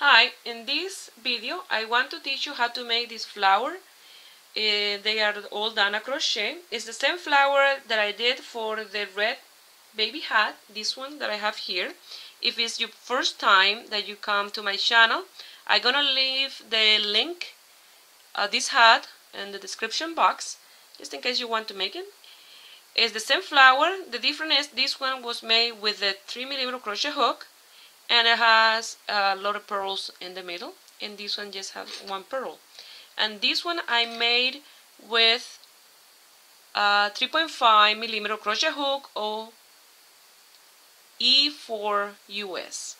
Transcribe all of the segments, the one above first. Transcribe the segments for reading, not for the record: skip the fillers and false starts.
Hi, in this video I want to teach you how to make this flower. They are all done a crochet. It's the same flower that I did for the red baby hat, this one that I have here. If it's your first time that you come to my channel, I'm gonna leave the link this hat in the description box just in case you want to make it. It's the same flower. The difference is this one was made with a 3mm crochet hook, and it has a lot of pearls in the middle, and this one just has one pearl. And this one I made with a 3.5mm crochet hook or E4 US.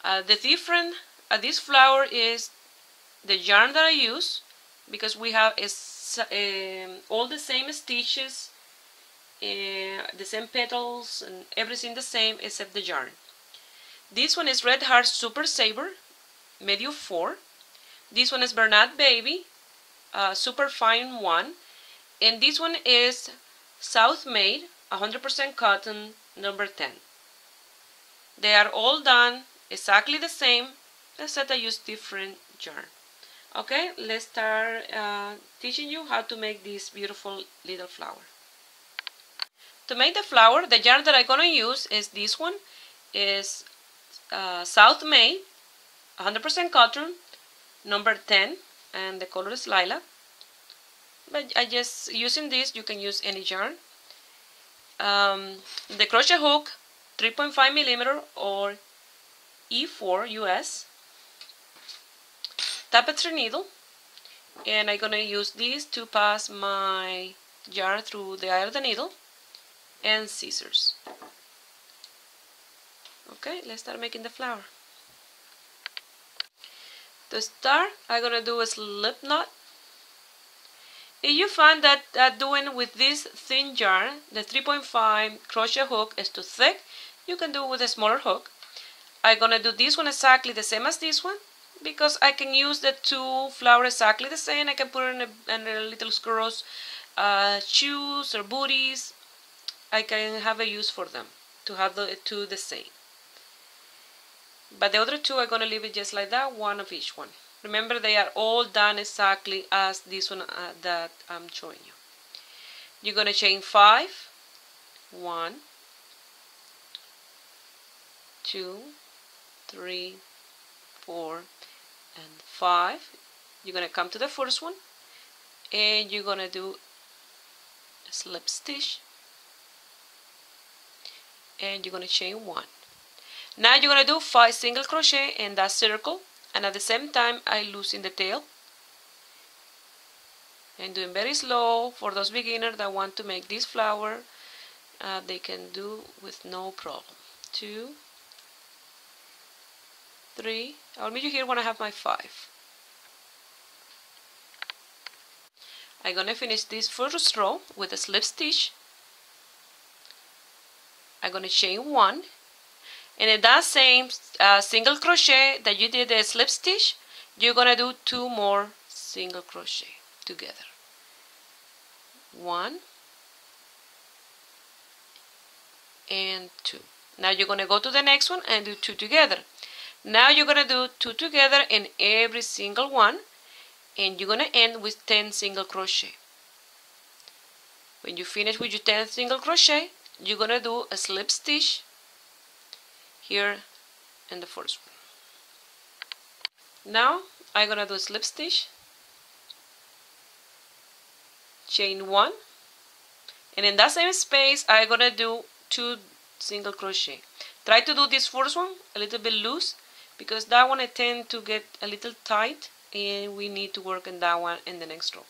The difference this flower is the yarn that I use, because we have all the same stitches, the same petals, and everything the same except the yarn. This one is Red Heart Super Saver, medium 4. This one is Bernat Baby, Super Fine 1. And this one is South Made, 100% cotton, number 10. They are all done exactly the same, except I use different yarn. Okay, let's start teaching you how to make this beautiful little flower. To make the flower, the yarn that I'm gonna use is this one. Is South Made, 100% cotton, number 10, and the color is lilac. But I just using this. You can use any yarn. The crochet hook, 3.5mm or E4 US. Tapestry needle, and I'm gonna use this to pass my yarn through the eye of the needle, and scissors. Okay, let's start making the flower. To start, I'm gonna do a slip knot. If you find that doing with this thin yarn, the 3.5 crochet hook is too thick, you can do with a smaller hook. I'm gonna do this one exactly the same as this one, because I can use the two flowers exactly the same. I can put it in a little squirrel's shoes or booties. I can have a use for them to have the two the same. But the other two I'm going to leave it just like that, one of each one. Remember, they are all done exactly as this one that I'm showing you. You're going to chain 5, 1, 2, 3, 4, and 5. You're going to come to the first one, and you're going to do a slip stitch, and you're going to chain 1. Now you're going to do 5 single crochet in that circle, and at the same time I loosen the tail, and doing very slow. For those beginners that want to make this flower, they can do with no problem. 2, 3, I'll meet you here when I have my 5. I'm going to finish this first row with a slip stitch. I'm going to chain 1, and in that same single crochet that you did the slip stitch, you're going to do 2 more single crochet together. 1 and 2. Now you're going to go to the next one and do 2 together. Now you're going to do 2 together in every single one, and you're going to end with 10 single crochet. When you finish with your 10th single crochet, you're going to do a slip stitch here in the first one. Now I'm going to do a slip stitch, chain 1, and in that same space I'm going to do 2 single crochet. Try to do this first one a little bit loose, because that one I tend to get a little tight, and we need to work on that one in the next row.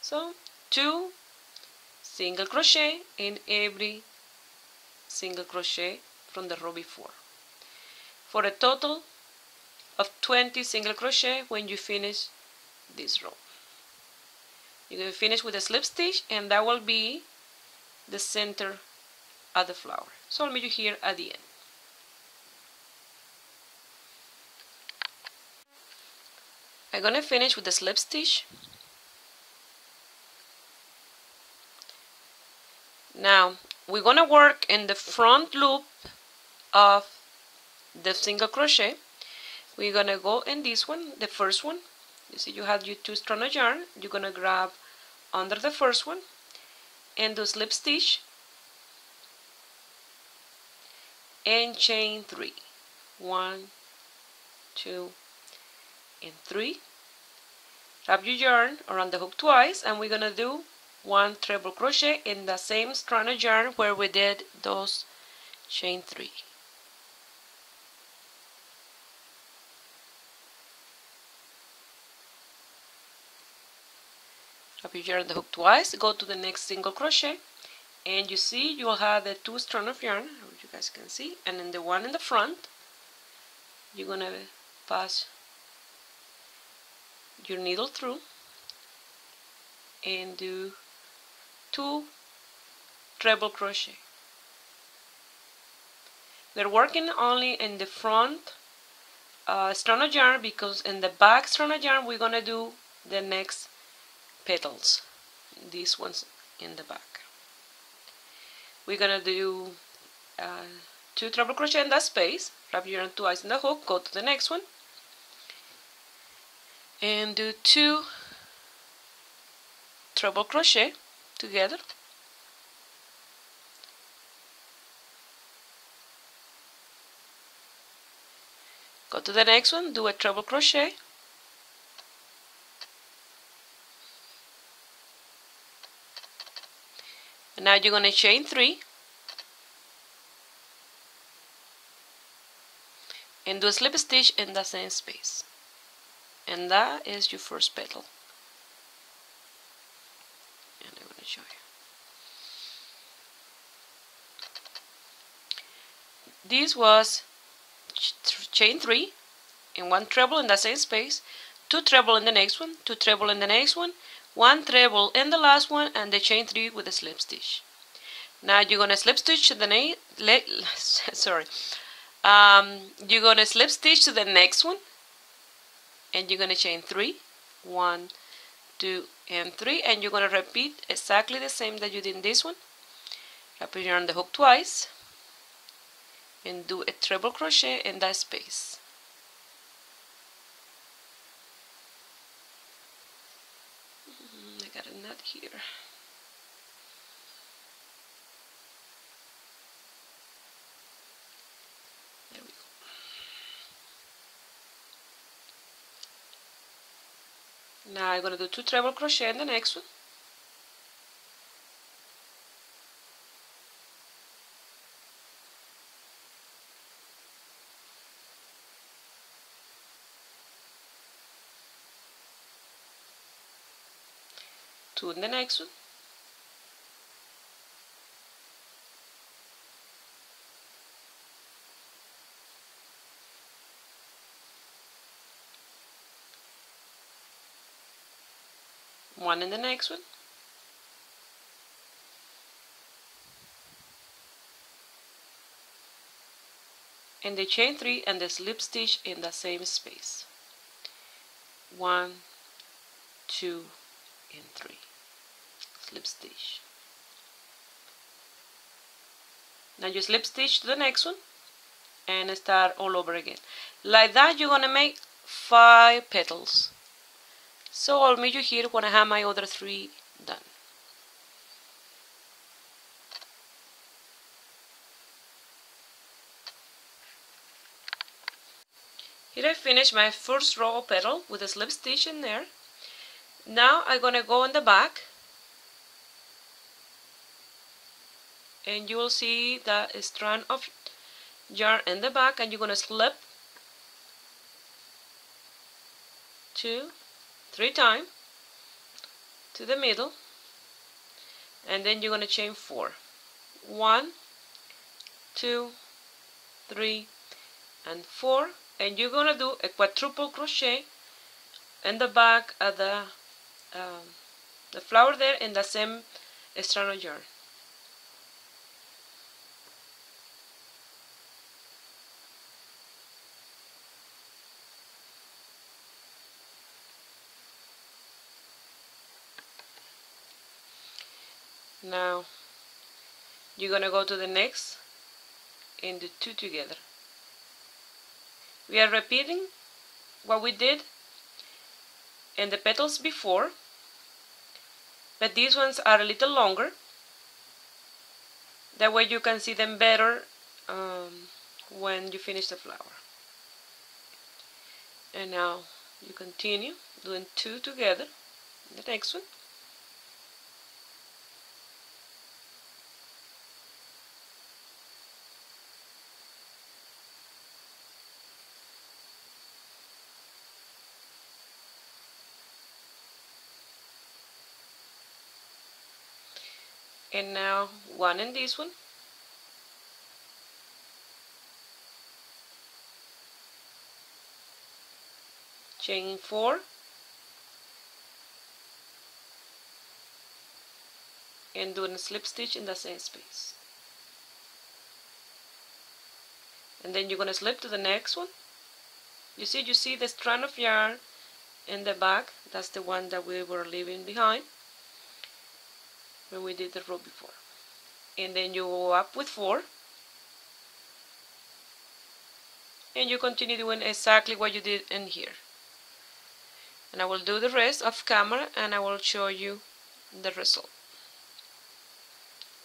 So 2 single crochet in every single crochet from the row before, for a total of 20 single crochet when you finish this row. You're going to finish with a slip stitch, and that will be the center of the flower. So I'll meet you here at the end. I'm going to finish with the slip stitch. Now we're going to work in the front loop of the single crochet, we're gonna go in this one, the first one. You see you have your 2 strands of yarn. You're gonna grab under the first one and do slip stitch and chain 3. 1, 2, and 3. Wrap your yarn around the hook twice, and we're gonna do 1 treble crochet in the same strand of yarn where we did those chain 3. Wrap your yarn on the hook twice, go to the next single crochet, and you see you will have the 2 strands of yarn, as you guys can see, and in the one in the front you're gonna pass your needle through and do 2 treble crochet. We're working only in the front strand of yarn, because in the back strand of yarn we're gonna do the next petals, these ones in the back. We're gonna do 2 treble crochet in that space, wrap your yarn twice in the hook, go to the next one, and do 2 treble crochet together. Go to the next one, do a treble crochet, and now you're going to chain 3 and do a slip stitch in the same space, and that is your first petal. And I'm going to show you. This was chain 3 and 1 treble in the same space, 2 treble in the next one, 2 treble in the next one, 1 treble in the last one, and the chain 3 with a slip stitch. Now you're gonna slip stitch to the you're gonna slip stitch to the next one, and you're gonna chain 3, 1, 2, and 3, and you're gonna repeat exactly the same that you did in this one. Wrap your yarn on the hook twice and do a treble crochet in that space. I got a knot here. There we go. Now I'm going to do 2 treble crochet in the next one. Two in the next one, one in the next one, and the chain 3 and the slip stitch in the same space. 1, 2, and 3. Slip stitch. Now you slip stitch to the next one and start all over again. Like that you're gonna make 5 petals. So I'll meet you here when I have my other 3 done. Here I finished my first row of petal with a slip stitch in there. Now I'm gonna go in the back, and you will see that strand of yarn in the back, and you're gonna slip 2, 3 times to the middle, and then you're gonna chain 4. 1, 2, 3, and 4, and you're gonna do a quadruple crochet in the back of the flower there in the same strand of yarn. Now you're gonna go to the next and do 2 together. We are repeating what we did in the petals before, but these ones are a little longer. That way you can see them better when you finish the flower. And now you continue doing 2 together, the next one. And now 1 in this one. Chain 4. And doing a slip stitch in the same space. And then you're going to slip to the next one. You see the strand of yarn in the back. That's the one that we were leaving behind when we did the row before. And then you go up with 4. And you continue doing exactly what you did in here. And I will do the rest off camera and I will show you the result.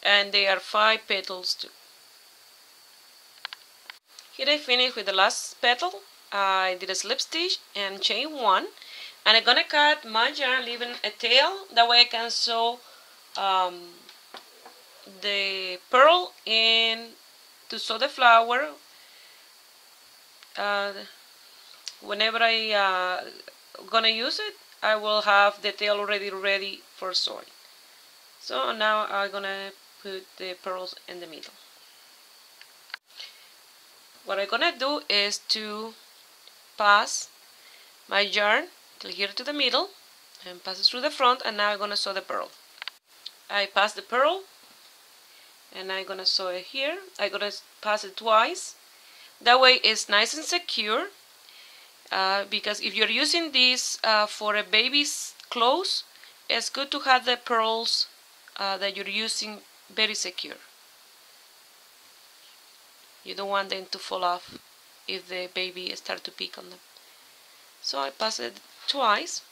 And they are 5 petals too. Here I finished with the last petal. I did a slip stitch and chain 1, and I'm gonna cut my yarn leaving a tail, that way I can sew the pearl in to sew the flower whenever I gonna use it. I will have the tail already ready for sewing. So now I'm gonna put the pearls in the middle. What I'm gonna do is to pass my yarn till here to the middle and pass it through the front, and now I'm gonna sew the pearl. I pass the pearl and I'm gonna sew it here. I'm gonna pass it twice. That way it's nice and secure, because if you're using this for a baby's clothes, it's good to have the pearls that you're using very secure. You don't want them to fall off if the baby starts to pick on them. So I pass it twice.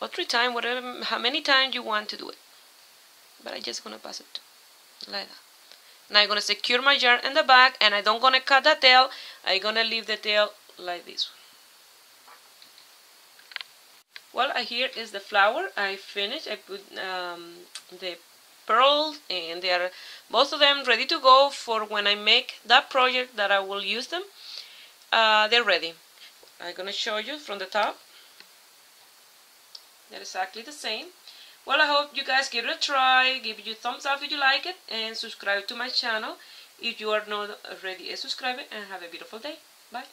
Or 3 times, whatever, how many times you want to do it. But I'm just gonna pass it like that. Now I'm gonna secure my yarn in the back, and I don't gonna cut the tail. I'm gonna leave the tail like this one. Well, here is the flower. I finished. I put the pearls, and they are both of them ready to go for when I make that project that I will use them. They're ready. I'm gonna show you from the top. They're exactly the same. Well, I hope you guys give it a try. Give it a thumbs up if you like it, and subscribe to my channel if you are not already a subscriber. And have a beautiful day. Bye.